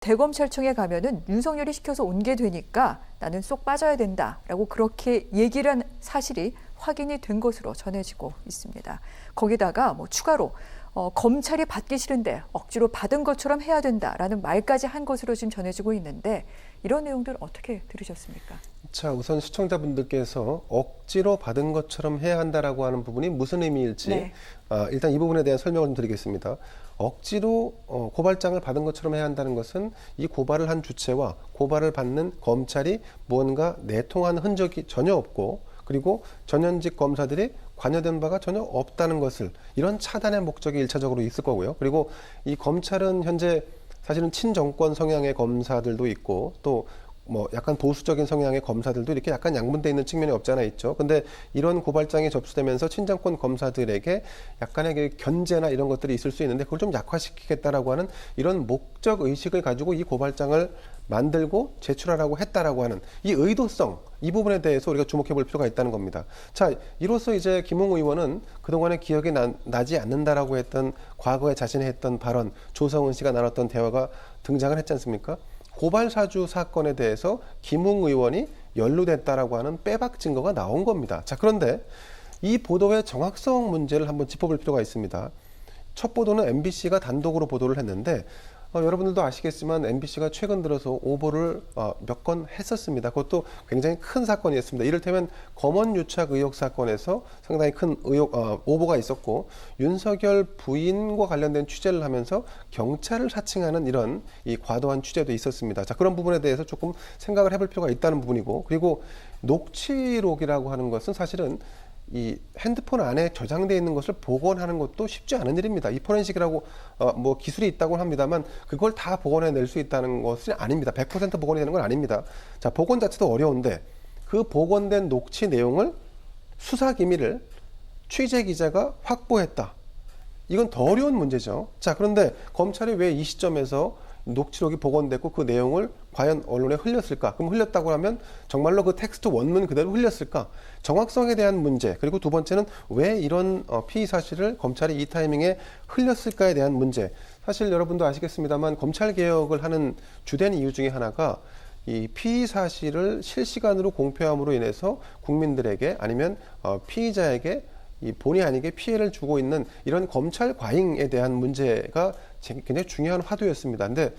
대검찰청에 가면은 윤석열이 시켜서 온 게 되니까 나는 쏙 빠져야 된다라고 그렇게 얘기를 한 사실이 확인이 된 것으로 전해지고 있습니다. 거기다가 뭐 추가로 검찰이 받기 싫은데 억지로 받은 것처럼 해야 된다라는 말까지 한 것으로 지금 전해지고 있는데 이런 내용들 어떻게 들으셨습니까? 자, 우선 시청자분들께서 억지로 받은 것처럼 해야 한다라고 하는 부분이 무슨 의미일지 네. 일단 이 부분에 대한 설명을 좀 드리겠습니다. 억지로 고발장을 받은 것처럼 해야 한다는 것은 이 고발을 한 주체와 고발을 받는 검찰이 무언가 내통한 흔적이 전혀 없고 그리고 전현직 검사들이 관여된 바가 전혀 없다는 것을 이런 차단의 목적이 일차적으로 있을 거고요. 그리고 이 검찰은 현재 사실은 친정권 성향의 검사들도 있고 또 뭐 약간 보수적인 성향의 검사들도 이렇게 약간 양분돼 있는 측면이 없지 않아 있죠. 근데 이런 고발장이 접수되면서 친정권 검사들에게 약간의 그 견제나 이런 것들이 있을 수 있는데 그걸 좀 약화시키겠다라고 하는 이런 목적 의식을 가지고 이 고발장을 만들고 제출하라고 했다라고 하는 이 의도성, 이 부분에 대해서 우리가 주목해 볼 필요가 있다는 겁니다. 자, 이로써 이제 김웅 의원은 그동안에 기억이 나지 않는다라고 했던 과거에 자신이 했던 발언, 조성은 씨가 나눴던 대화가 등장을 했지 않습니까? 고발사주 사건에 대해서 김웅 의원이 연루됐다라고 하는 빼박 증거가 나온 겁니다. 자, 그런데 이 보도의 정확성 문제를 한번 짚어볼 필요가 있습니다. 첫 보도는 MBC가 단독으로 보도를 했는데 여러분들도 아시겠지만 MBC가 최근 들어서 오보를 몇 건 했었습니다. 그것도 굉장히 큰 사건이었습니다. 이를테면 검언 유착 의혹 사건에서 상당히 큰 오보가 있었고 윤석열 부인과 관련된 취재를 하면서 경찰을 사칭하는 이런 이 과도한 취재도 있었습니다. 자, 그런 부분에 대해서 조금 생각을 해볼 필요가 있다는 부분이고 그리고 녹취록이라고 하는 것은 사실은 이 핸드폰 안에 저장되어 있는 것을 복원하는 것도 쉽지 않은 일입니다. 이 포렌식이라고 뭐 기술이 있다고 합니다만 그걸 다 복원해낼 수 있다는 것은 아닙니다. 100% 복원이 되는 건 아닙니다. 자, 복원 자체도 어려운데 그 복원된 녹취 내용을 수사 기밀을 취재 기자가 확보했다. 이건 더 어려운 문제죠. 자, 그런데 검찰이 왜 이 시점에서 녹취록이 복원됐고 그 내용을 과연 언론에 흘렸을까? 그럼 흘렸다고 하면 정말로 그 텍스트 원문 그대로 흘렸을까? 정확성에 대한 문제, 그리고 두 번째는 왜 이런 피의 사실을 검찰이 이 타이밍에 흘렸을까에 대한 문제. 사실 여러분도 아시겠습니다만 검찰 개혁을 하는 주된 이유 중에 하나가 이 피의 사실을 실시간으로 공표함으로 인해서 국민들에게 아니면 피의자에게 이 본의 아니게 피해를 주고 있는 이런 검찰 과잉에 대한 문제가 굉장히 중요한 화두였습니다. 근데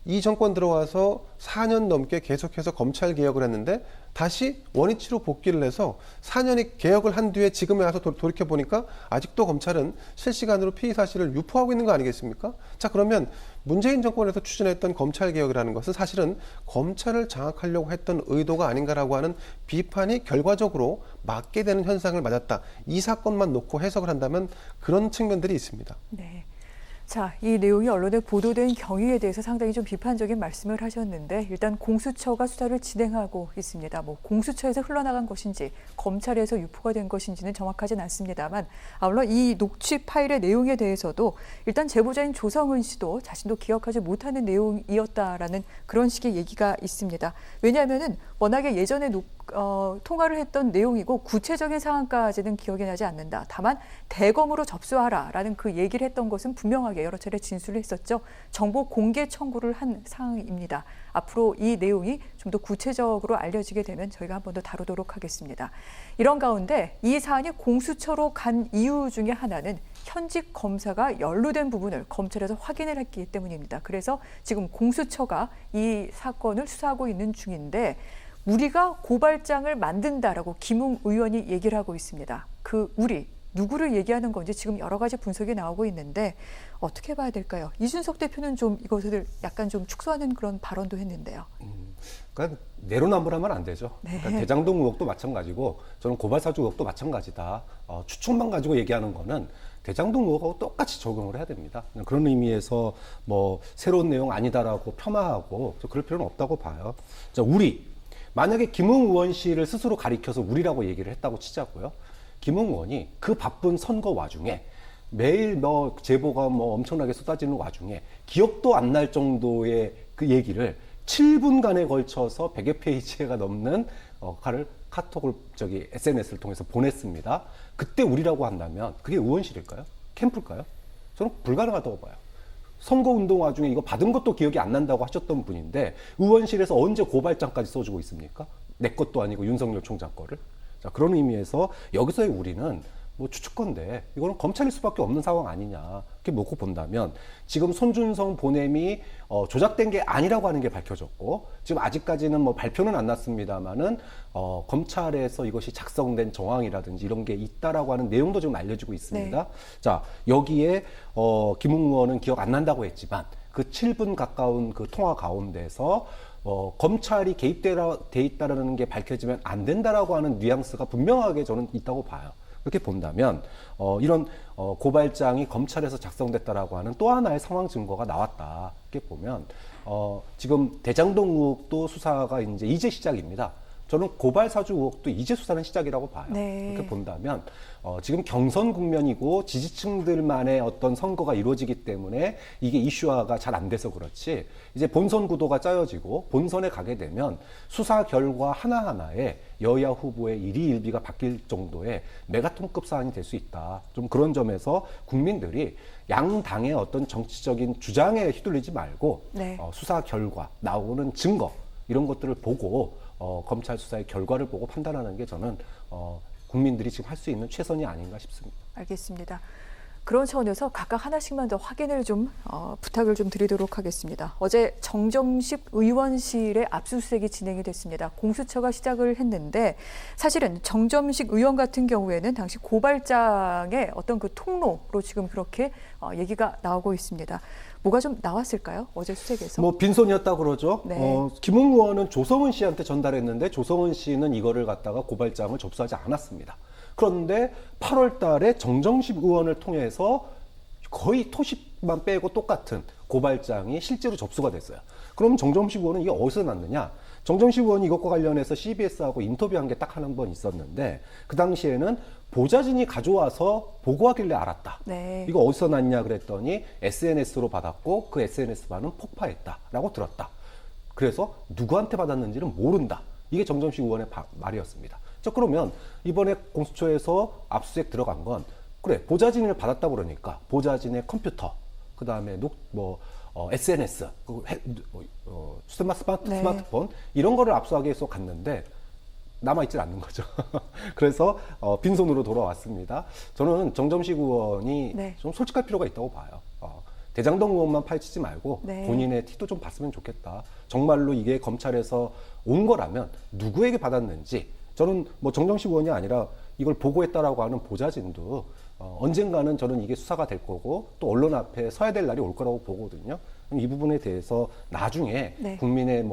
이 정권 들어와서 4년 넘게 계속해서 검찰 개혁을 했는데 다시 원위치로 복귀를 해서 4년이 개혁을 한 뒤에 지금에 와서 돌이켜 보니까 아직도 검찰은 실시간으로 피의 사실을 유포하고 있는 거 아니겠습니까? 자, 그러면 문재인 정권에서 추진했던 검찰 개혁이라는 것은 사실은 검찰을 장악하려고 했던 의도가 아닌가라고 하는 비판이 결과적으로 맞게 되는 현상을 맞았다. 이 사건만 놓고 해석을 한다면 그런 측면들이 있습니다. 네. 자, 이 내용이 언론에 보도된 경위에 대해서 상당히 좀 비판적인 말씀을 하셨는데 일단 공수처가 수사를 진행하고 있습니다. 뭐 공수처에서 흘러나간 것인지 검찰에서 유포가 된 것인지는 정확하진 않습니다만 아울러 이 녹취 파일의 내용에 대해서도 일단 제보자인 조성은 씨도 자신도 기억하지 못하는 내용이었다라는 그런 식의 얘기가 있습니다. 왜냐하면은 워낙에 예전에 통화를 했던 내용이고 구체적인 상황까지는 기억이 나지 않는다. 다만 대검으로 접수하라라는 그 얘기를 했던 것은 분명하게 여러 차례 진술을 했었죠. 정보 공개 청구를 한 상황입니다. 앞으로 이 내용이 좀 더 구체적으로 알려지게 되면 저희가 한 번 더 다루도록 하겠습니다. 이런 가운데 이 사안이 공수처로 간 이유 중에 하나는 현직 검사가 연루된 부분을 검찰에서 확인을 했기 때문입니다. 그래서 지금 공수처가 이 사건을 수사하고 있는 중인데 우리가 고발장을 만든다라고 김웅 의원이 얘기를 하고 있습니다. 그 우리, 누구를 얘기하는 건지 지금 여러 가지 분석이 나오고 있는데 어떻게 봐야 될까요? 이준석 대표는 좀 이것을 약간 좀 축소하는 그런 발언도 했는데요. 그러니까 내로남불하면 안 되죠. 네. 그러니까 대장동 의혹도 마찬가지고 저는 고발사주 의혹도 마찬가지다. 추측만 가지고 얘기하는 거는 대장동 의혹하고 똑같이 적용을 해야 됩니다. 그런 의미에서 뭐 새로운 내용 아니다라고 폄하하고 그럴 필요는 없다고 봐요. 자, 우리 만약에 김웅 의원 씨를 스스로 가리켜서 우리라고 얘기를 했다고 치자고요. 김웅 의원이 그 바쁜 선거 와중에 매일 뭐 제보가 뭐 엄청나게 쏟아지는 와중에 기억도 안 날 정도의 그 얘기를 7분간에 걸쳐서 100여 페이지가 넘는 카톡을 SNS를 통해서 보냈습니다. 그때 우리라고 한다면 그게 의원실일까요? 캠프일까요? 저는 불가능하다고 봐요. 선거운동 와중에 이거 받은 것도 기억이 안 난다고 하셨던 분인데 의원실에서 언제 고발장까지 써주고 있습니까? 내 것도 아니고 윤석열 총장 거를. 자, 그런 의미에서 여기서의 우리는 뭐 추측건데 이거는 검찰일 수밖에 없는 상황 아니냐 이렇게 놓고 본다면 지금 손준성 보냄이 조작된 게 아니라고 하는 게 밝혀졌고 지금 아직까지는 뭐 발표는 안 났습니다만은 검찰에서 이것이 작성된 정황이라든지 이런 게 있다라고 하는 내용도 지금 알려지고 있습니다. 네. 자, 여기에 김웅 의원은 기억 안 난다고 했지만 그 7분 가까운 그 통화 가운데서 검찰이 개입돼 있다라는 게 밝혀지면 안 된다라고 하는 뉘앙스가 분명하게 저는 있다고 봐요. 그렇게 본다면 이런 고발장이 검찰에서 작성됐다라고 하는 또 하나의 상황 증거가 나왔다. 이렇게 보면 지금 대장동 의혹도 수사가 이제 시작입니다. 저는 고발 사주 의혹도 이제 수사는 시작이라고 봐요. 네. 그렇게 본다면 지금 경선 국면이고 지지층들만의 어떤 선거가 이루어지기 때문에 이게 이슈화가 잘 안 돼서 그렇지 이제 본선 구도가 짜여지고 본선에 가게 되면 수사 결과 하나하나에 여야 후보의 일희일비가 바뀔 정도의 메가톤급 사안이 될 수 있다. 좀 그런 점에서 국민들이 양 당의 어떤 정치적인 주장에 휘둘리지 말고 네. 수사 결과 나오는 증거 이런 것들을 보고 검찰 수사의 결과를 보고 판단하는 게 저는 국민들이 지금 할 수 있는 최선이 아닌가 싶습니다. 알겠습니다. 그런 차원에서 각각 하나씩만 더 확인을 좀 부탁을 좀 드리도록 하겠습니다. 어제 정정식 의원실의 압수수색이 진행이 됐습니다. 공수처가 시작을 했는데 사실은 정정식 의원 같은 경우에는 당시 고발장의 어떤 그 통로로 지금 그렇게 얘기가 나오고 있습니다. 뭐가 좀 나왔을까요? 어제 수색에서? 뭐 빈손이었다 그러죠. 네. 김웅 의원은 조성은 씨한테 전달했는데 조성은 씨는 이거를 갖다가 고발장을 접수하지 않았습니다. 그런데 8월 달에 정정식 의원을 통해서 거의 토식만 빼고 똑같은 고발장이 실제로 접수가 됐어요. 그럼 정정식 의원은 이게 어디서 났느냐? 정정식 의원이 이것과 관련해서 CBS하고 인터뷰한 게 딱 한 번 있었는데 그 당시에는 보좌진이 가져와서 보고하길래 알았다. 네. 이거 어디서 났냐 그랬더니 SNS로 받았고 그 SNS만은 폭파했다라고 들었다. 그래서 누구한테 받았는지는 모른다. 이게 정정식 의원의 말이었습니다. 자, 그러면 이번에 공수처에서 압수수색 들어간 건 그래 보좌진을 받았다 그러니까 보좌진의 컴퓨터 그다음에 SNS 스마트폰 이런 거를 압수하기 위해서 갔는데 남아있질 않는 거죠. 그래서 빈손으로 돌아왔습니다. 저는 정점식 의원이 네. 좀 솔직할 필요가 있다고 봐요. 대장동 의원만 파헤치지 말고 네. 본인의 티도 좀 봤으면 좋겠다. 정말로 이게 검찰에서 온 거라면 누구에게 받았는지 저는 뭐 정정식 의원이 아니라 이걸 보고했다라고 하는 보좌진도 언젠가는 저는 이게 수사가 될 거고 또 언론 앞에 서야 될 날이 올 거라고 보거든요. 이 부분에 대해서 나중에 네. 국민의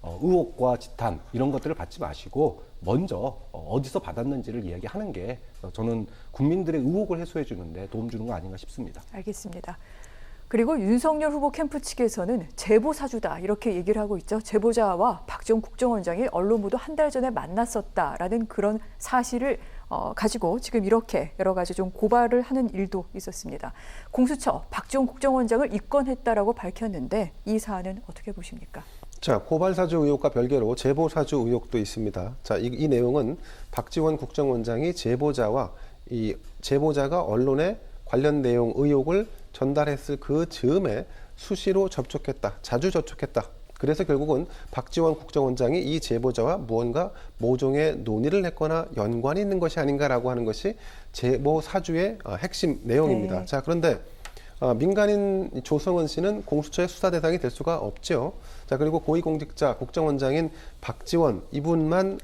의혹과 지탄 이런 것들을 받지 마시고 먼저 어디서 받았는지를 이야기하는 게 저는 국민들의 의혹을 해소해 주는데 도움 주는 거 아닌가 싶습니다. 알겠습니다. 그리고 윤석열 후보 캠프 측에서는 제보 사주다 이렇게 얘기를 하고 있죠. 제보자와 박지원 국정원장이 언론 보도 한 달 전에 만났었다라는 그런 사실을 가지고 지금 이렇게 여러 가지 좀 고발을 하는 일도 있었습니다. 공수처 박지원 국정원장을 입건했다라고 밝혔는데 이 사안은 어떻게 보십니까? 자, 고발 사주 의혹과 별개로 제보 사주 의혹도 있습니다. 자, 이 내용은 박지원 국정원장이 제보자와 이 제보자가 언론에 관련 내용 의혹을 전달했을 그 즈음에 수시로 접촉했다, 자주 접촉했다. 그래서 결국은 박지원 국정원장이 이 제보자와 무언가 모종의 논의를 했거나 연관이 있는 것이 아닌가라고 하는 것이 제보 사주의 핵심 내용입니다. 네. 자, 그런데 민간인 조성은 씨는 공수처의 수사 대상이 될 수가 없죠. 자, 그리고 고위공직자 국정원장인 박지원 이분만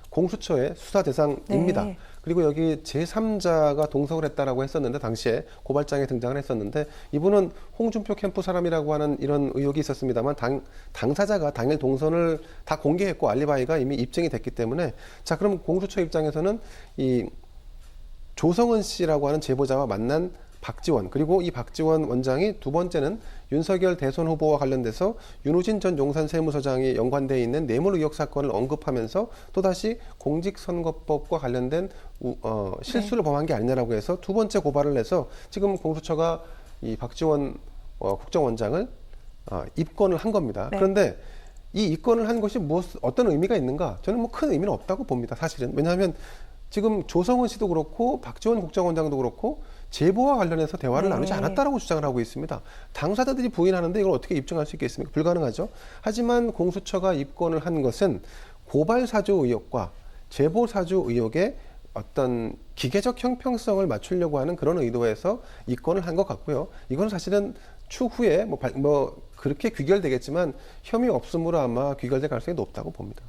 공수처의 수사 대상입니다. 네. 그리고 여기 제3자가 동석을 했다라고 했었는데 당시에 고발장에 등장을 했었는데 이분은 홍준표 캠프 사람이라고 하는 이런 의혹이 있었습니다만 당사자가 당일 동선을 다 공개했고 알리바이가 이미 입증이 됐기 때문에 자, 그럼 공수처 입장에서는 이 조성은 씨라고 하는 제보자와 만난 박지원 그리고 이 박지원 원장이 두 번째는 윤석열 대선 후보와 관련돼서 윤우진 전 용산세무서장이 연관되어 있는 뇌물 의혹 사건을 언급하면서 또다시 공직선거법과 관련된 실수를 범한 게 아니냐라고 해서 두 번째 고발을 해서 지금 공수처가 이 박지원 국정원장을 입건을 한 겁니다. 네. 그런데 이 입건을 한 것이 어떤 의미가 있는가? 저는 뭐 큰 의미는 없다고 봅니다. 사실은. 왜냐하면 지금 조성은 씨도 그렇고 박지원 국정원장도 그렇고 제보와 관련해서 대화를 네. 나누지 않았다라고 주장을 하고 있습니다. 당사자들이 부인하는데 이걸 어떻게 입증할 수 있겠습니까? 불가능하죠. 하지만 공수처가 입건을 한 것은 고발 사주 의혹과 제보 사주 의혹의 어떤 기계적 형평성을 맞추려고 하는 그런 의도에서 입건을 한 것 같고요. 이건 사실은 추후에 뭐 그렇게 귀결되겠지만 혐의 없음으로 아마 귀결될 가능성이 높다고 봅니다.